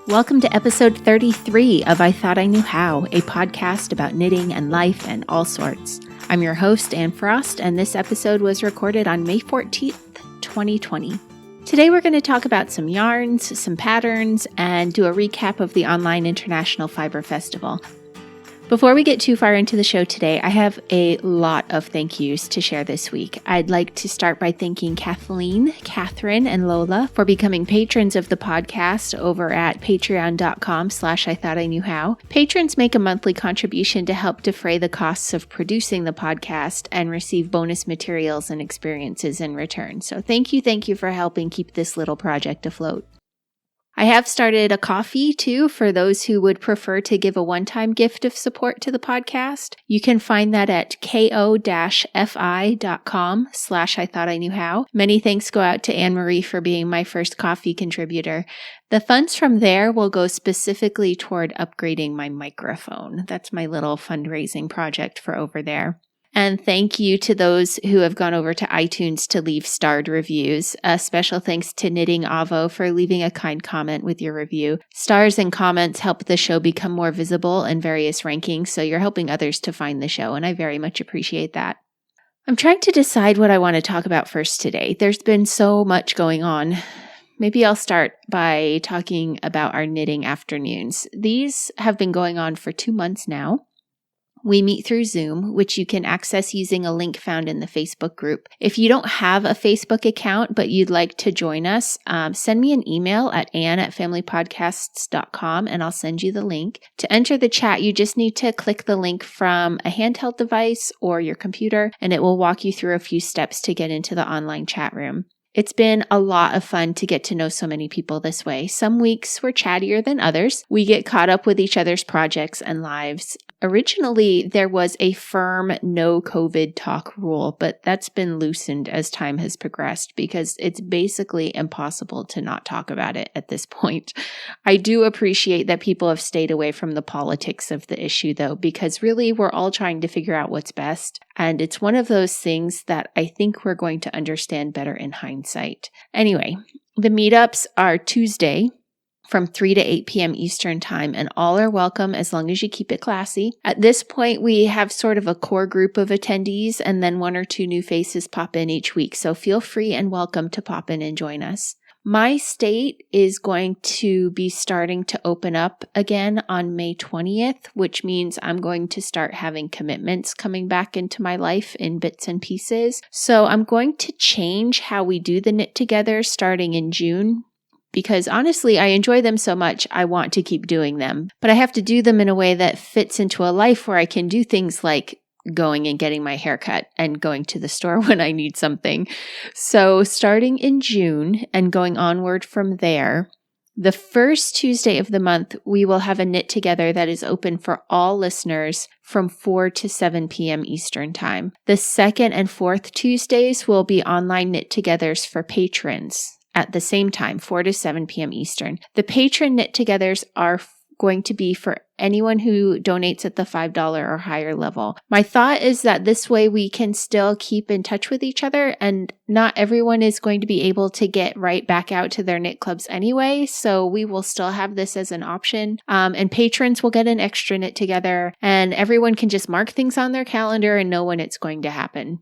Welcome to episode 33 of I Thought I Knew How, a podcast about knitting and life and all sorts. I'm your host, Anne Frost, and this episode was recorded on May 14th, 2020. Today we're going to talk about some yarns, some patterns, and do a recap of the online International Fiber Festival. Before we get too far into the show today, I have a lot of thank yous to share this week. I'd like to start by thanking Kathleen, Catherine, and Lola for becoming patrons of the podcast over at patreon.com/I Thought I Knew How. Patrons make a monthly contribution to help defray the costs of producing the podcast and receive bonus materials and experiences in return. So thank you for helping keep this little project afloat. I have started a coffee too for those who would prefer to give a one-time gift of support to the podcast. You can find that at ko-fi.com/I Thought I Knew How. Many thanks go out to Anne-Marie for being my first coffee contributor. The funds from there will go specifically toward upgrading my microphone. That's my little fundraising project for over there. And thank you to those who have gone over to iTunes to leave starred reviews. A special thanks to Knitting Avo for leaving a kind comment with your review. Stars and comments help the show become more visible in various rankings, so you're helping others to find the show, and I very much appreciate that. I'm trying to decide what I want to talk about first today. There's been so much going on. Maybe I'll start by talking about our knitting afternoons. These have been going on for 2 months now. We meet through Zoom, which you can access using a link found in the Facebook group. If you don't have a Facebook account, but you'd like to join us, send me an email at ann@familypodcasts.com and I'll send you the link. To enter the chat, you just need to click the link from a handheld device or your computer, and it will walk you through a few steps to get into the online chat room. It's been a lot of fun to get to know so many people this way. Some weeks were chattier than others. We get caught up with each other's projects and lives. Originally, there was a firm no COVID talk rule, but that's been loosened as time has progressed because it's basically impossible to not talk about it at this point. I do appreciate that people have stayed away from the politics of the issue, though, because really we're all trying to figure out what's best. And it's one of those things that I think we're going to understand better in hindsight. Anyway, the meetups are Tuesday from 3 to 8 p.m. Eastern Time, and all are welcome as long as you keep it classy. At this point, we have sort of a core group of attendees, and then 1 or 2 new faces pop in each week, so feel free and welcome to pop in and join us. My state is going to be starting to open up again on May 20th, which means I'm going to start having commitments coming back into my life in bits and pieces. So I'm going to change how we do the knit together starting in June. Because honestly, I enjoy them so much, I want to keep doing them. But I have to do them in a way that fits into a life where I can do things like going and getting my hair cut and going to the store when I need something. So starting in June and going onward from there, the first Tuesday of the month, we will have a knit together that is open for all listeners from 4 to 7 p.m. Eastern Time. The second and fourth Tuesdays will be online knit togethers for patrons at the same time, 4 to 7 p.m. Eastern. The patron knit-togethers are going to be for anyone who donates at the $5 or higher level. My thought is that this way we can still keep in touch with each other, and not everyone is going to be able to get right back out to their knit clubs anyway, so we will still have this as an option. And patrons will get an extra knit together, and everyone can just mark things on their calendar and know when it's going to happen.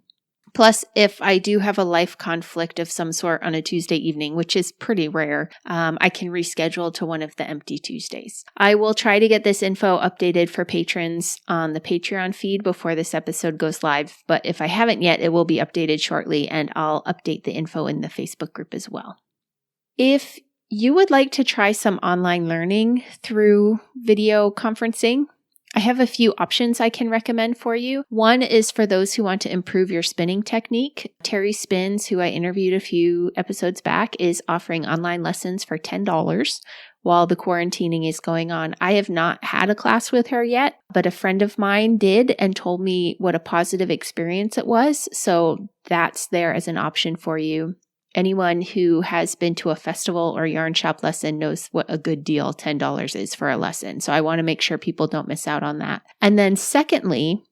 Plus, if I do have a life conflict of some sort on a Tuesday evening, which is pretty rare, I can reschedule to one of the empty Tuesdays. I will try to get this info updated for patrons on the Patreon feed before this episode goes live, but if I haven't yet, it will be updated shortly, and I'll update the info in the Facebook group as well. If you would like to try some online learning through video conferencing, I have a few options I can recommend for you. One is for those who want to improve your spinning technique. Terri Spin, who I interviewed a few episodes back, is offering online lessons for $10 while the quarantining is going on. I have not had a class with her yet, but a friend of mine did and told me what a positive experience it was. So that's there as an option for you. Anyone who has been to a festival or yarn shop lesson knows what a good deal $10 is for a lesson. So I want to make sure people don't miss out on that. And then secondly,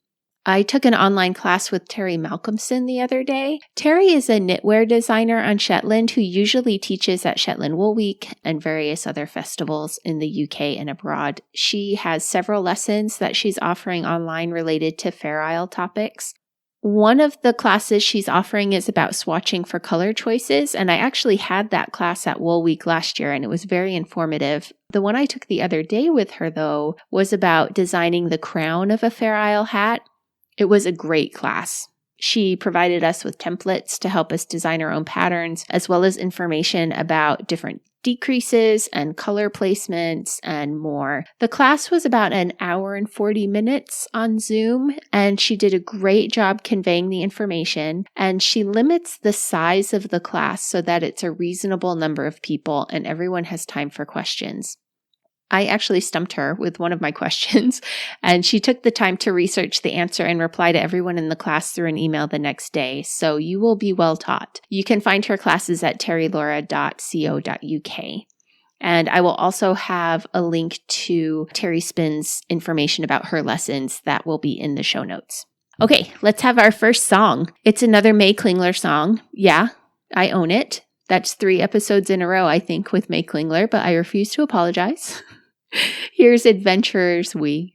I took an online class with Terri Malcolmson the other day. Terri is a knitwear designer on Shetland who usually teaches at Shetland Wool Week and various other festivals in the UK and abroad. She has several lessons that she's offering online related to Fair Isle topics. One of the classes she's offering is about swatching for color choices, and I actually had that class at Wool Week last year, and it was very informative. The one I took the other day with her, though, was about designing the crown of a Fair Isle hat. It was a great class. She provided us with templates to help us design our own patterns, as well as information about different decreases and color placements and more. The class was about an hour and 40 minutes on Zoom, and she did a great job conveying the information, and she limits the size of the class so that it's a reasonable number of people and everyone has time for questions. I actually stumped her with one of my questions, and she took the time to research the answer and reply to everyone in the class through an email the next day, so you will be well taught. You can find her classes at terrilaura.co.uk. And I will also have a link to Terri Spin's information about her lessons that will be in the show notes. Okay, let's have our first song. It's another May Klingler song. Yeah, I own it. That's 3 episodes in a row, I think, with May Klingler, but I refuse to apologize. Here's Adventurers We.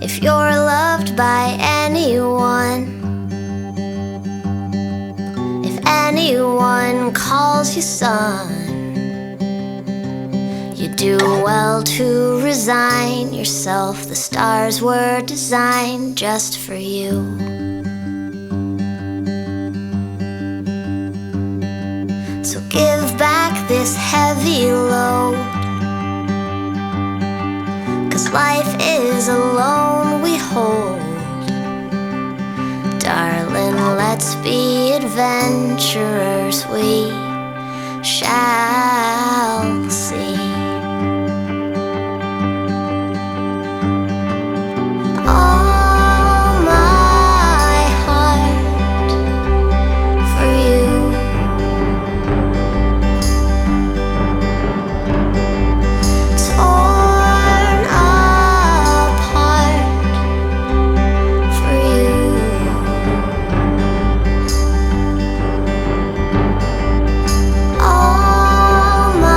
If you're loved by anyone, if anyone calls you son, you do well to resign yourself. The stars were designed just for you. So give back this heavy load, 'cause life is a loan we hold. Darling, let's be adventurers, we shall see. All my heart for you. Torn apart for you. All my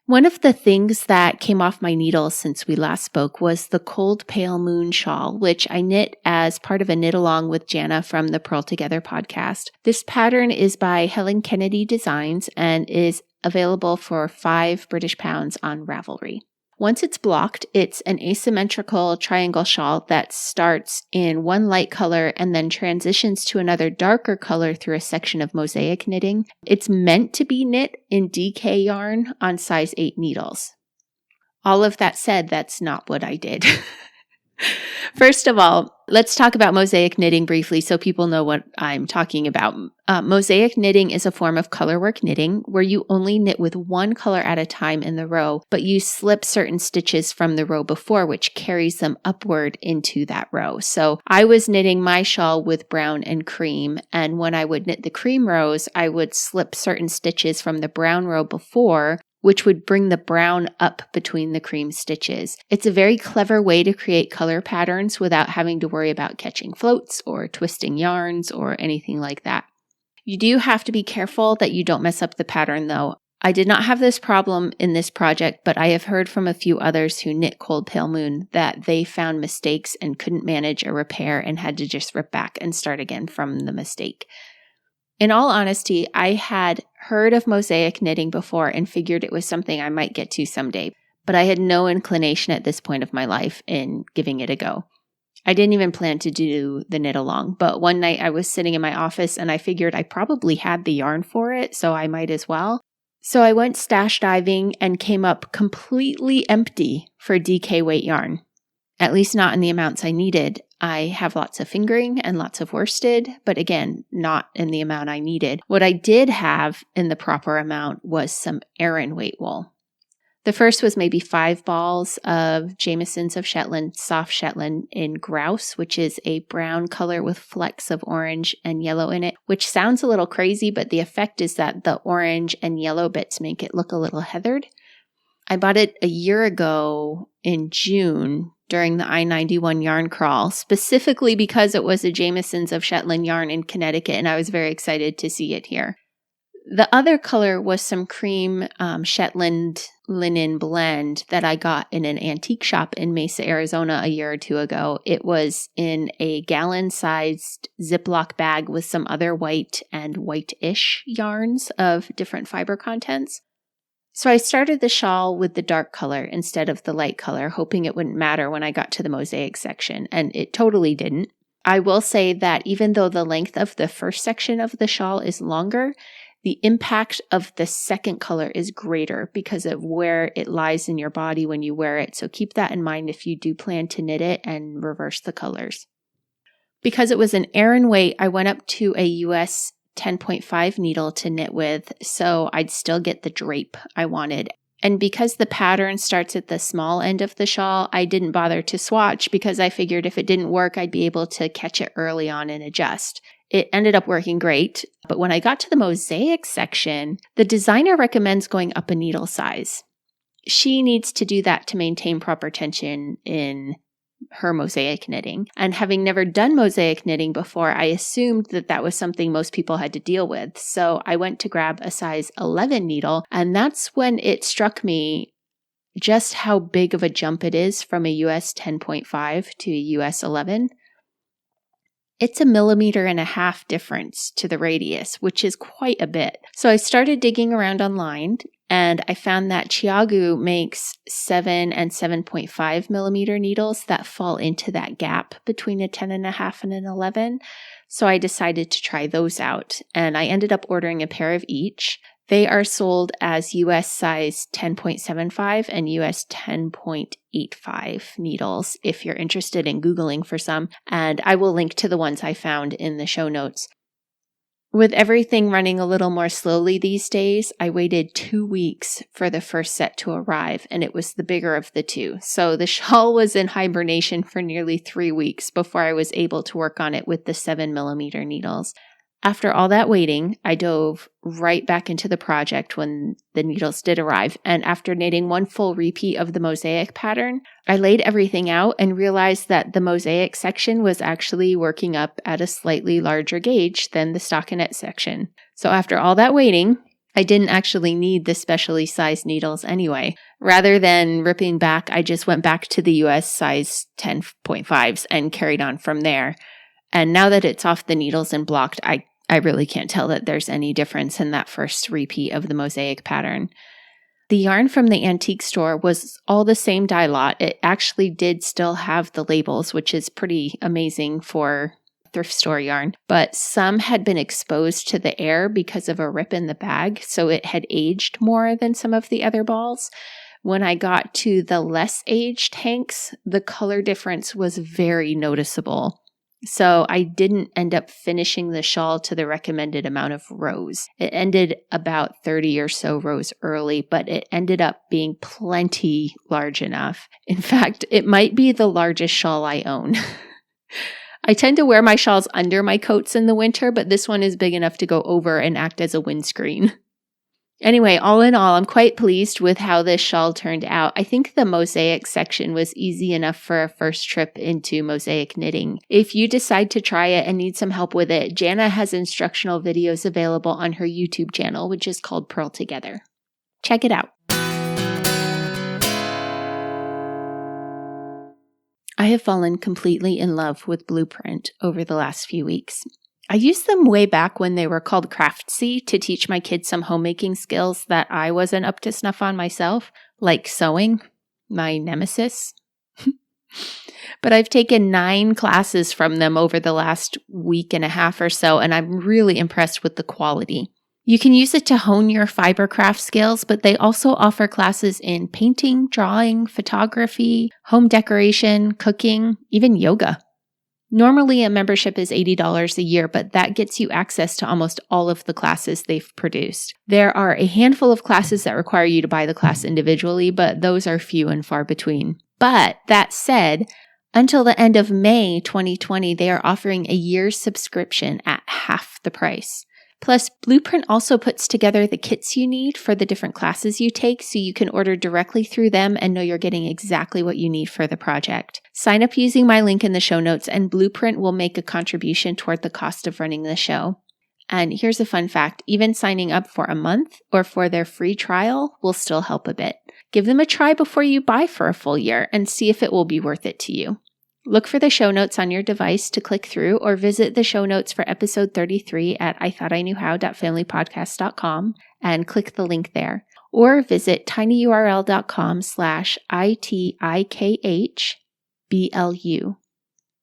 One of the things that came off my needle since we last spoke was the Cold Pale Moon shawl, which I knit as part of a knit along with Jana from the Purl Together podcast. This pattern is by Helen Kennedy Designs and is available for £5 on Ravelry. Once it's blocked, it's an asymmetrical triangle shawl that starts in one light color and then transitions to another darker color through a section of mosaic knitting. It's meant to be knit in DK yarn on size 8 needles. All of that said, that's not what I did. First of all, let's talk about mosaic knitting briefly so people know what I'm talking about. Mosaic knitting is a form of colorwork knitting where you only knit with one color at a time in the row, but you slip certain stitches from the row before, which carries them upward into that row. So I was knitting my shawl with brown and cream, and when I would knit the cream rows, I would slip certain stitches from the brown row before, which would bring the brown up between the cream stitches. It's a very clever way to create color patterns without having to worry about catching floats or twisting yarns or anything like that. You do have to be careful that you don't mess up the pattern though. I did not have this problem in this project, but I have heard from a few others who knit Cold Pale Moon that they found mistakes and couldn't manage a repair and had to just rip back and start again from the mistake. In all honesty, I had heard of mosaic knitting before and figured it was something I might get to someday, but I had no inclination at this point of my life in giving it a go. I didn't even plan to do the knit along, but one night I was sitting in my office and I figured I probably had the yarn for it, so I might as well. So I went stash diving and came up completely empty for DK weight yarn. At least not in the amounts I needed. I have lots of fingering and lots of worsted, but again, not in the amount I needed. What I did have in the proper amount was some Aran weight wool. The first was maybe 5 balls of Jamieson's of Shetland, soft Shetland in grouse, which is a brown color with flecks of orange and yellow in it, which sounds a little crazy, but the effect is that the orange and yellow bits make it look a little heathered. I bought it a year ago in June during the I-91 yarn crawl, specifically because it was a Jamieson's of Shetland yarn in Connecticut, and I was very excited to see it here. The other color was some cream Shetland linen blend that I got in an antique shop in Mesa, Arizona a year or two ago. It was in a gallon-sized Ziploc bag with some other white and white-ish yarns of different fiber contents. So I started the shawl with the dark color instead of the light color, hoping it wouldn't matter when I got to the mosaic section, and it totally didn't. I will say that even though the length of the first section of the shawl is longer, the impact of the second color is greater because of where it lies in your body when you wear it. So keep that in mind if you do plan to knit it and reverse the colors. Because it was an Aran weight, I went up to a US 10.5 needle to knit with, so I'd still get the drape I wanted. And because the pattern starts at the small end of the shawl, I didn't bother to swatch because I figured if it didn't work, I'd be able to catch it early on and adjust. It ended up working great, but when I got to the mosaic section, the designer recommends going up a needle size. She needs to do that to maintain proper tension in her mosaic knitting. And having never done mosaic knitting before, I assumed that that was something most people had to deal with. So I went to grab a size 11 needle, and that's when it struck me just how big of a jump it is from a US 10.5 to a US 11. It's 1.5 millimeters difference to the radius, which is quite a bit. So I started digging around online, and I found that Chiagoo makes 7 and 7.5 millimeter needles that fall into that gap between a 10.5 and an 11. So I decided to try those out, and I ended up ordering a pair of each. They are sold as US size 10.75 and US 10.85 needles if you're interested in Googling for some, and I will link to the ones I found in the show notes. With everything running a little more slowly these days, I waited 2 weeks for the first set to arrive, and it was the bigger of the two. So the shawl was in hibernation for nearly 3 weeks before I was able to work on it with the 7 millimeter needles. After all that waiting, I dove right back into the project when the needles did arrive, and after knitting one full repeat of the mosaic pattern, I laid everything out and realized that the mosaic section was actually working up at a slightly larger gauge than the stockinette section. So after all that waiting, I didn't actually need the specially sized needles anyway. Rather than ripping back, I just went back to the US size 10.5s and carried on from there. And now that it's off the needles and blocked, I really can't tell that there's any difference in that first repeat of the mosaic pattern. The yarn from the antique store was all the same dye lot. It actually did still have the labels, which is pretty amazing for thrift store yarn, but some had been exposed to the air because of a rip in the bag, so it had aged more than some of the other balls. When I got to the less aged hanks, the color difference was very noticeable. So I didn't end up finishing the shawl to the recommended amount of rows. It ended about 30 or so rows early, but it ended up being plenty large enough. In fact, it might be the largest shawl I own. I tend to wear my shawls under my coats in the winter, but this one is big enough to go over and act as a windscreen. Anyway, all in all, I'm quite pleased with how this shawl turned out. I think the mosaic section was easy enough for a first trip into mosaic knitting. If you decide to try it and need some help with it, Jana has instructional videos available on her YouTube channel, which is called Purl Together. Check it out. I have fallen completely in love with Blueprint over the last few weeks. I used them way back when they were called Craftsy to teach my kids some homemaking skills that I wasn't up to snuff on myself, like sewing, my nemesis. But I've taken 9 classes from them over the last week and a half or so, and I'm really impressed with the quality. You can use it to hone your fiber craft skills, but they also offer classes in painting, drawing, photography, home decoration, cooking, even yoga. Normally, a membership is $80 a year, but that gets you access to almost all of the classes they've produced. There are a handful of classes that require you to buy the class individually, but those are few and far between. But that said, until the end of May 2020, they are offering a year's subscription at half the price. Plus, Blueprint also puts together the kits you need for the different classes you take, so you can order directly through them and know you're getting exactly what you need for the project. Sign up using my link in the show notes, and Blueprint will make a contribution toward the cost of running the show. And here's a fun fact, even signing up for a month or for their free trial will still help a bit. Give them a try before you buy for a full year and see if it will be worth it to you. Look for the show notes on your device to click through, or visit the show notes for episode 33 at ithoughtIknewhow.familypodcast.com and click the link there. Or visit tinyurl.com/ITIKHBLU.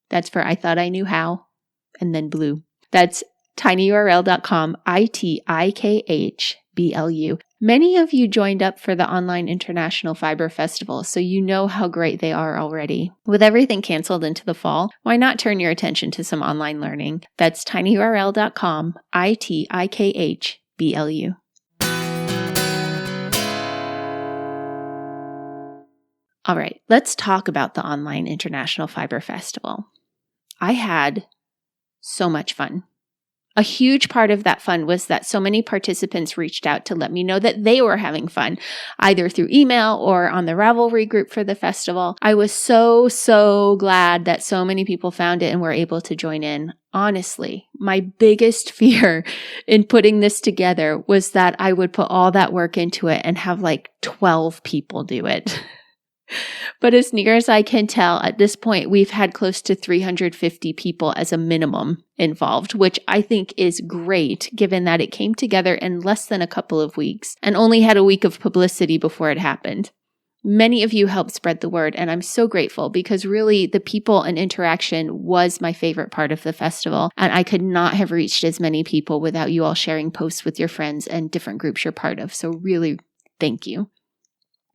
That's for I Thought I Knew How, and then blue. That's tinyurl.com/ITIKHBLU. Many of you joined up for the Online International Fiber Festival, so you know how great they are already. With everything canceled into the fall, why not turn your attention to some online learning? That's tinyurl.com/ITIKHBLU. All right, let's talk about the Online International Fiber Festival. I had so much fun. A huge part of that fun was that so many participants reached out to let me know that they were having fun, either through email or on the Ravelry group for the festival. I was so glad that so many people found it and were able to join in. Honestly, my biggest fear in putting this together was that I would put all that work into it and have like 12 people do it. But as near as I can tell, at this point, we've had close to 350 people as a minimum involved, which I think is great, given that it came together in less than a couple of weeks and only had a week of publicity before it happened. Many of you helped spread the word, and I'm so grateful because really the people and interaction was my favorite part of the festival, and I could not have reached as many people without you all sharing posts with your friends and different groups you're part of. So really, thank you.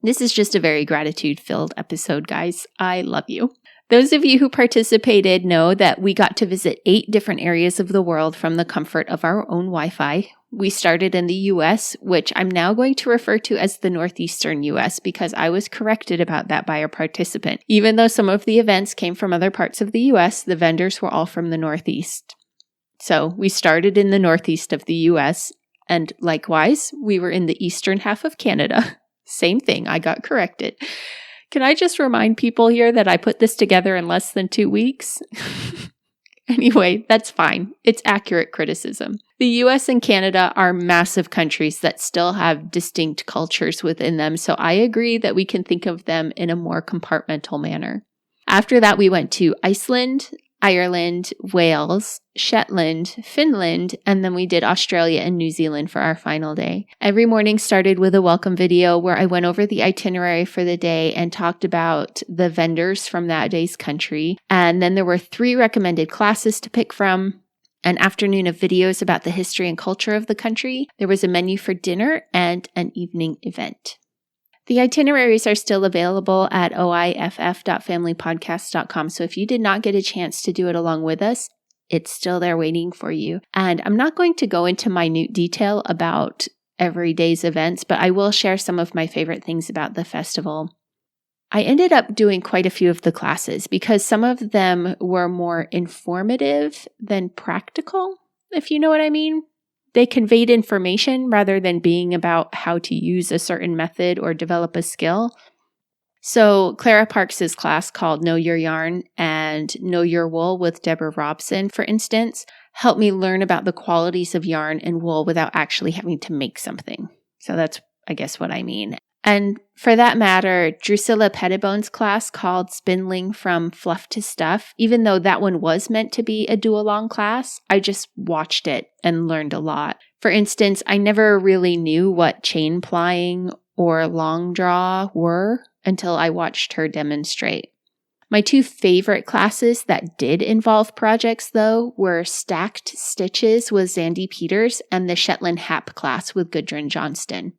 This is just a very gratitude-filled episode, guys. I love you. Those of you who participated know that we got to visit 8 different areas of the world from the comfort of our own Wi-Fi. We started in the US, which I'm now going to refer to as the Northeastern US because I was corrected about that by a participant. Even though some of the events came from other parts of the US, the vendors were all from the Northeast. So we started in the Northeast of the US, and likewise, we were in the eastern half of Canada. Same thing, I got corrected. Can I just remind people here that I put this together in less than 2 weeks? Anyway, that's fine. It's accurate criticism. The US and Canada are massive countries that still have distinct cultures within them, so I agree that we can think of them in a more compartmental manner. After that, we went to Iceland, Ireland, Wales, Shetland, Finland, and then we did Australia and New Zealand for our final day. Every morning started with a welcome video where I went over the itinerary for the day and talked about the vendors from that day's country. And then there were 3 recommended classes to pick from, an afternoon of videos about the history and culture of the country. There was a menu for dinner and an evening event. The itineraries are still available at oiff.familypodcast.com. So if you did not get a chance to do it along with us, it's still there waiting for you. And I'm not going to go into minute detail about every day's events, but I will share some of my favorite things about the festival. I ended up doing quite a few of the classes because some of them were more informative than practical, if you know what I mean. They conveyed information rather than being about how to use a certain method or develop a skill. So Clara Parks' class called Know Your Yarn and Know Your Wool with Deborah Robson, for instance, helped me learn about the qualities of yarn and wool without actually having to make something. So that's, I guess, what I mean. And for that matter, Drusilla Pettibone's class called Spindling from Fluff to Stuff, even though that one was meant to be a do-along class, I just watched it and learned a lot. For instance, I never really knew what chain plying or long draw were until I watched her demonstrate. My 2 favorite classes that did involve projects, though, were Stacked Stitches with Zandy Peters and the Shetland Hap class with Gudrun Johnston.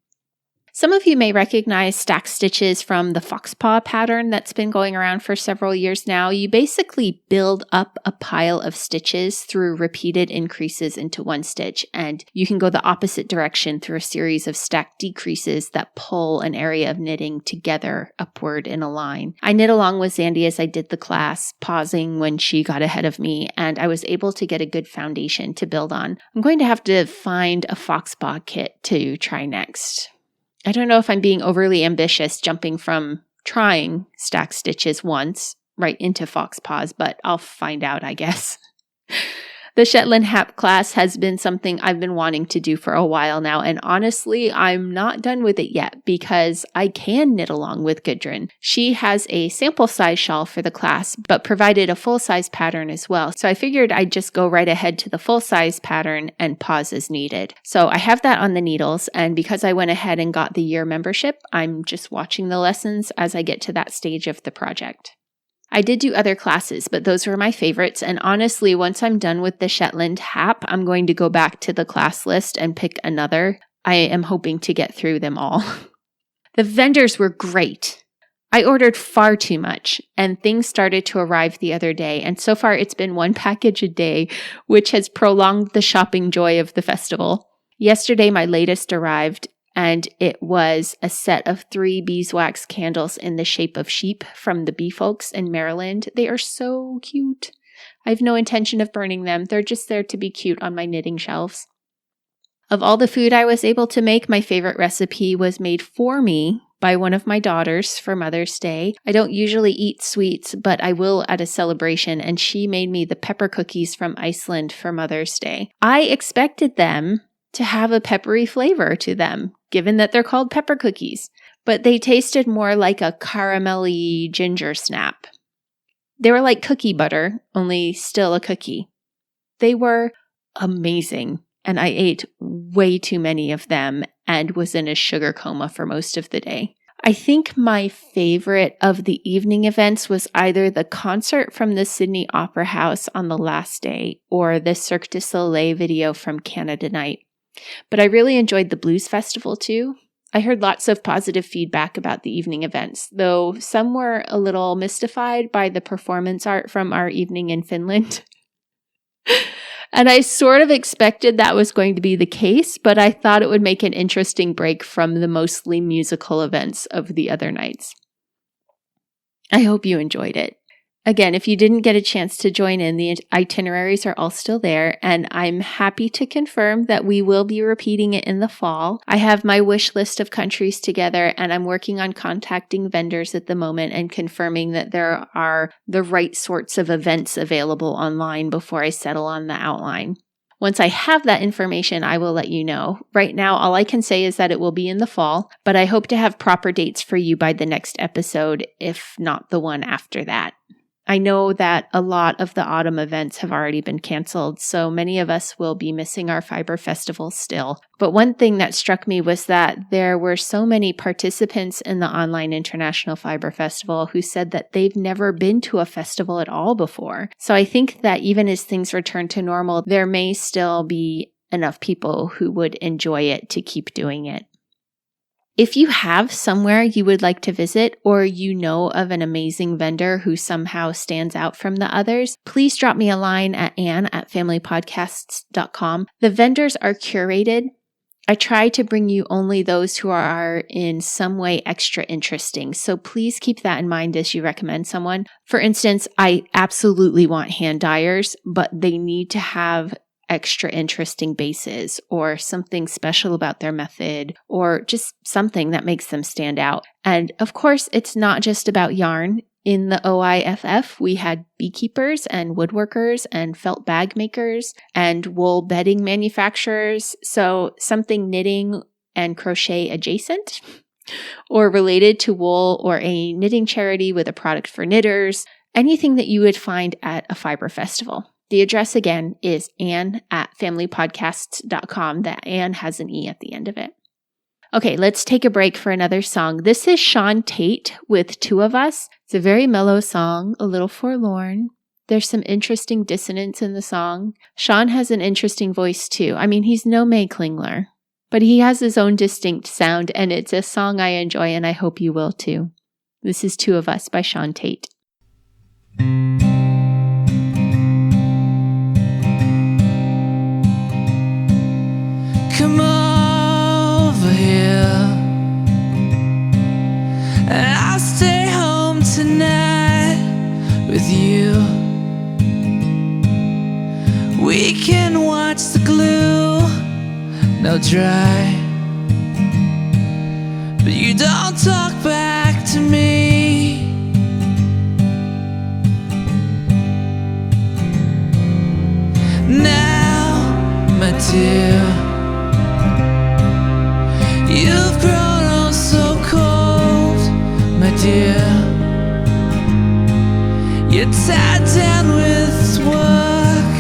Some of you may recognize stack stitches from the foxpaw pattern that's been going around for several years now. You basically build up a pile of stitches through repeated increases into one stitch, and you can go the opposite direction through a series of stacked decreases that pull an area of knitting together upward in a line. I knit along with Zandy as I did the class, pausing when she got ahead of me, and I was able to get a good foundation to build on. I'm going to have to find a foxpaw kit to try next. I don't know if I'm being overly ambitious jumping from trying stack stitches once right into foxpaws, but I'll find out, I guess. The Shetland Hap class has been something I've been wanting to do for a while now, and honestly, I'm not done with it yet because I can knit along with Gudrun. She has a sample size shawl for the class, but provided a full-size pattern as well, so I figured I'd just go right ahead to the full-size pattern and pause as needed. So I have that on the needles, and because I went ahead and got the year membership, I'm just watching the lessons as I get to that stage of the project. I did do other classes, but those were my favorites, and honestly, once I'm done with the Shetland Hap, I'm going to go back to the class list and pick another. I am hoping to get through them all. The vendors were great. I ordered far too much, and things started to arrive the other day, and so far it's been 1 package a day, which has prolonged the shopping joy of the festival. Yesterday, my latest arrived, and it was a set of 3 beeswax candles in the shape of sheep from the Bee Folks in Maryland. They are so cute. I have no intention of burning them. They're just there to be cute on my knitting shelves. Of all the food I was able to make, my favorite recipe was made for me by one of my daughters for Mother's Day. I don't usually eat sweets, but I will at a celebration, and she made me the pepper cookies from Iceland for Mother's Day. I expected them to have a peppery flavor to them, given that they're called pepper cookies, but they tasted more like a caramelly ginger snap. They were like cookie butter, only still a cookie. They were amazing, and I ate way too many of them and was in a sugar coma for most of the day. I think my favorite of the evening events was either the concert from the Sydney Opera House on the last day or the Cirque du Soleil video from Canada Night. But I really enjoyed the Blues Festival too. I heard lots of positive feedback about the evening events, though some were a little mystified by the performance art from our evening in Finland. And I sort of expected that was going to be the case, but I thought it would make an interesting break from the mostly musical events of the other nights. I hope you enjoyed it. Again, if you didn't get a chance to join in, the itineraries are all still there, and I'm happy to confirm that we will be repeating it in the fall. I have my wish list of countries together, and I'm working on contacting vendors at the moment and confirming that there are the right sorts of events available online before I settle on the outline. Once I have that information, I will let you know. Right now, all I can say is that it will be in the fall, but I hope to have proper dates for you by the next episode, if not the one after that. I know that a lot of the autumn events have already been canceled, so many of us will be missing our fiber festival still. But one thing that struck me was that there were so many participants in the online International Fiber Festival who said that they've never been to a festival at all before. So I think that even as things return to normal, there may still be enough people who would enjoy it to keep doing it. If you have somewhere you would like to visit, or you know of an amazing vendor who somehow stands out from the others, please drop me a line at ann@familypodcasts.com. The vendors are curated. I try to bring you only those who are in some way extra interesting, so please keep that in mind as you recommend someone. For instance, I absolutely want hand dyers, but they need to have extra interesting bases or something special about their method or just something that makes them stand out. And of course, it's not just about yarn. In the OIFF, we had beekeepers and woodworkers and felt bag makers and wool bedding manufacturers. So something knitting and crochet adjacent or related to wool, or a knitting charity with a product for knitters, anything that you would find at a fiber festival. The address again is ann@familypodcasts.com. That Ann has an E at the end of it. Okay, let's take a break for another song. This is Shawn Tate with Two of Us. It's a very mellow song, a little forlorn. There's some interesting dissonance in the song. Shawn has an interesting voice too. I mean, he's no May Klingler, but he has his own distinct sound, and it's a song I enjoy, and I hope you will too. This is Two of Us by Shawn Tate. Come over here, and I'll stay home tonight with you. We can watch the glue melt dry, but you don't talk back to me. Now, my dear, you've grown oh so cold, my dear. You're tied down with work.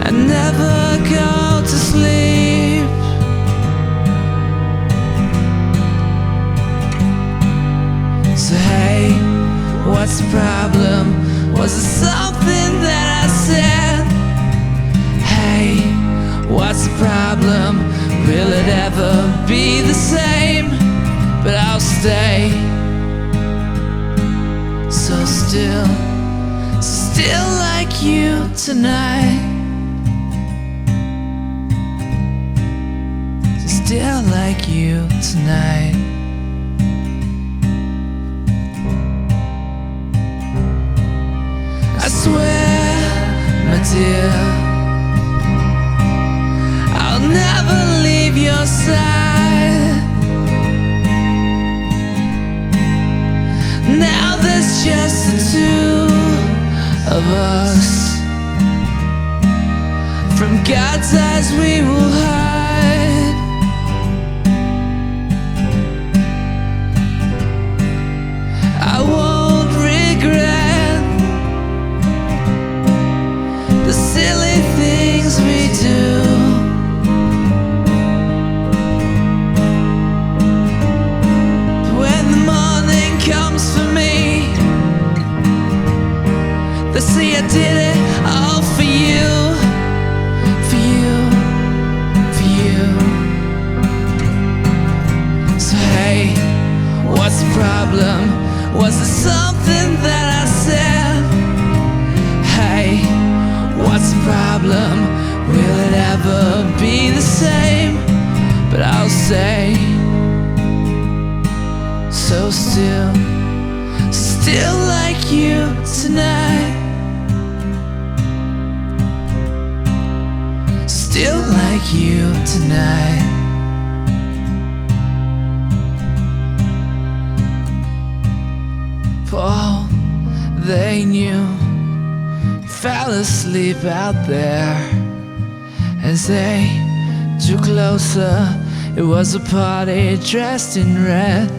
I never go to sleep. So hey, what's the problem? Was it something that I said? Hey, what's the problem? Will it ever be the same? But I'll stay so still like you tonight. So still like you tonight. I swear, my dear, I'll never leave your side. Now there's just the two of us. From God's eyes we will hide. I won't regret the silly things we do. Comes for me, they say I did it all for you, for you, for you. So hey, what's the problem? Was it something that I said? Hey, what's the problem? Will it ever be the same? But I'll say so still like you tonight. Still like you tonight. For all they knew, fell asleep out there as they drew closer. It was a party dressed in red,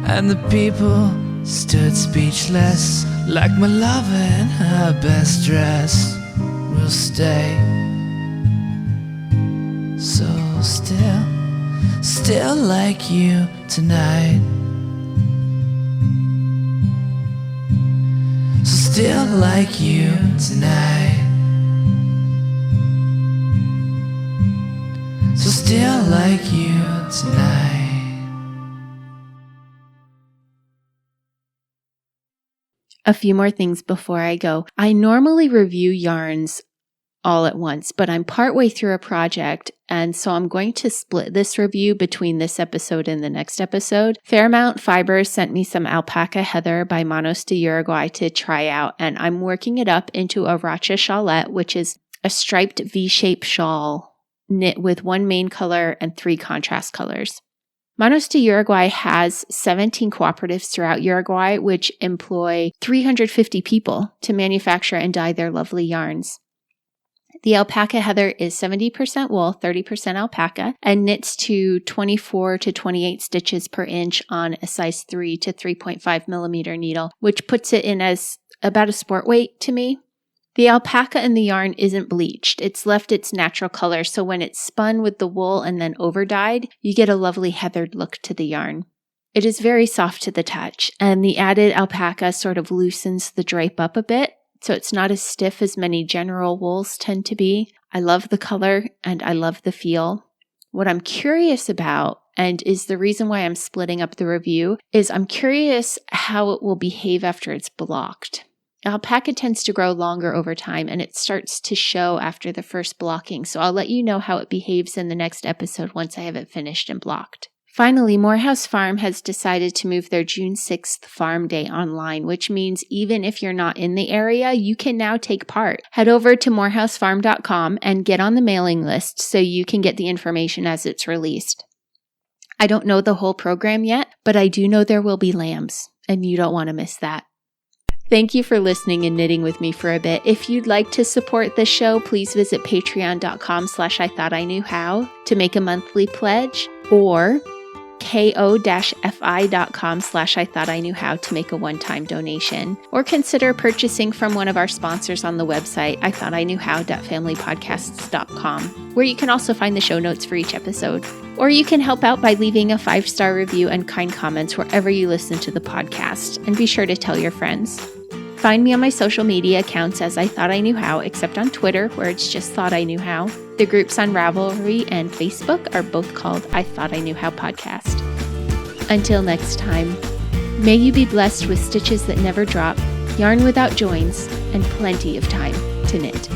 and the people stood speechless, like my lover in her best dress will stay so still like you tonight. So still like you tonight. So still like you tonight. A few more things before I go. I normally review yarns all at once, but I'm partway through a project, and so I'm going to split this review between this episode and the next episode. Fairmount Fibers sent me some Alpaca Heather by Manos de Uruguay to try out, and I'm working it up into a Racha Shawlette, which is a striped V-shaped shawl knit with one main color and 3 contrast colors. Morehouse de Uruguay has 17 cooperatives throughout Uruguay, which employ 350 people to manufacture and dye their lovely yarns. The Alpaca Heather is 70% wool, 30% alpaca, and knits to 24 to 28 stitches per inch on a size 3 to 3.5 millimeter needle, which puts it in as about a sport weight to me. The alpaca in the yarn isn't bleached. It's left its natural color, so when it's spun with the wool and then over-dyed, you get a lovely heathered look to the yarn. It is very soft to the touch, and the added alpaca sort of loosens the drape up a bit, so it's not as stiff as many general wools tend to be. I love the color, and I love the feel. What I'm curious about, and is the reason why I'm splitting up the review, is I'm curious how it will behave after it's blocked. Alpaca tends to grow longer over time, and it starts to show after the first blocking, so I'll let you know how it behaves in the next episode once I have it finished and blocked. Finally, Morehouse Farm has decided to move their June 6th Farm Day online, which means even if you're not in the area, you can now take part. Head over to morehousefarm.com and get on the mailing list so you can get the information as it's released. I don't know the whole program yet, but I do know there will be lambs, and you don't want to miss that. Thank you for listening and knitting with me for a bit. If you'd like to support the show, please visit patreon.com/I-thought-I-knew-how to make a monthly pledge, or ko-fi.com/I-thought-I-knew-how to make a one-time donation, or consider purchasing from one of our sponsors on the website, I-thought-I-knew-how.familypodcasts.com, where you can also find the show notes for each episode. Or you can help out by leaving a 5-star review and kind comments wherever you listen to the podcast, and be sure to tell your friends. Find me on my social media accounts as I Thought I Knew How, except on Twitter, where it's just Thought I Knew How. The groups on Ravelry and Facebook are both called I Thought I Knew How Podcast. Until next time, may you be blessed with stitches that never drop, yarn without joins, and plenty of time to knit.